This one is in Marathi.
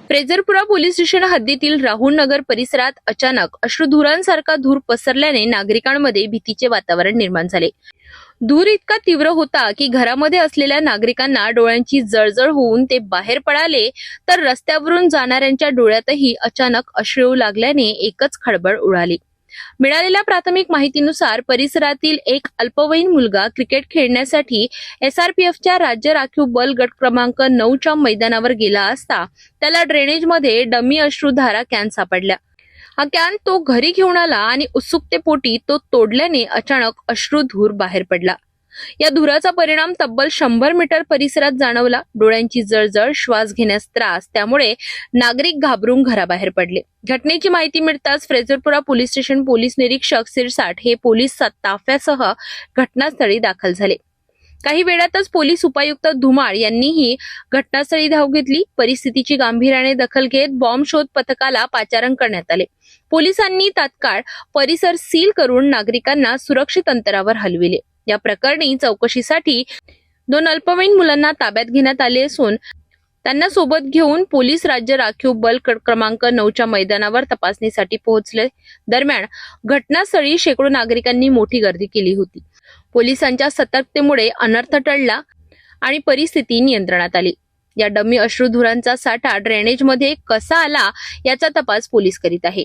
फ्रेझरपुरा पोलीस स्टेशन हद्दीतील राहुल नगर परिसरात अचानक अश्रुधुरांसारखा धूर पसरल्याने नागरिकांमध्ये भीतीचे वातावरण निर्माण झाले। धूर इतका तीव्र होता की घरामध्ये असलेल्या नागरिकांना डोळ्यांची जळजळ होऊन ते बाहेर पळाले, तर रस्त्यावरून जाणाऱ्यांच्या डोळ्यातही अचानक अश्रू येऊ लागल्याने एकच खळबळ उडाली। मिळालेल्या प्राथमिक माहितीनुसार परिसरातील एक अल्पवयीन मुलगा क्रिकेट खेळण्यासाठी SRPFच्या राज्य राखीव बल गट क्रमांक 9च्या मैदानावर गेला असता त्याला ड्रेनेजमध्ये डमी अश्रुधारा कॅन सापडल्या। हा कॅन तो घरी घेऊन आला आणि उत्सुकतेपोटी तो तोडल्याने अचानक अश्रुधूर बाहेर पडला। या धुराचा परिणाम तब्बल 100 मीटर परिसरात जाणवला। डोळ्यांची जळजळ, श्वास घेण्यास त्रास, त्यामुळे नागरिक घाबरून घराबाहेर पडले। घटनेची माहिती मिळताच फ्रेझरपुरा पोलीस स्टेशन पोलीस निरीक्षक सिरसाट हे पोलीस ताफ्यासह घटनास्थळी दाखल झाले। काही वेळातच पोलीस उपायुक्त धुमाळ यांनीही घटनास्थळी धाव घेतली। परिस्थितीची गांभीर्याने दखल घेत बॉम्ब शोध पथकाला पाचारण करण्यात आले। पोलिसांनी तात्काळ परिसर सील करून नागरिकांना सुरक्षित अंतरावर हलविले। या प्रकरणी चौकशीसाठी 2 अल्पवयीन मुलांना ताब्यात घेण्यात आले असून त्यांना सोबत घेऊन पोलीस राज्य राखीव बल क्रमांक 9च्या मैदानावर तपासणीसाठी पोहोचले। दरम्यान घटनास्थळी शेकडो नागरिकांनी मोठी गर्दी केली होती। पोलिसांच्या सतर्कतेमुळे अनर्थ टळला आणि परिस्थिती नियंत्रणात आली। या डमी अश्रुधुरांचा साठा ड्रेनेजमध्ये कसा आला याचा तपास पोलीस करीत आहे।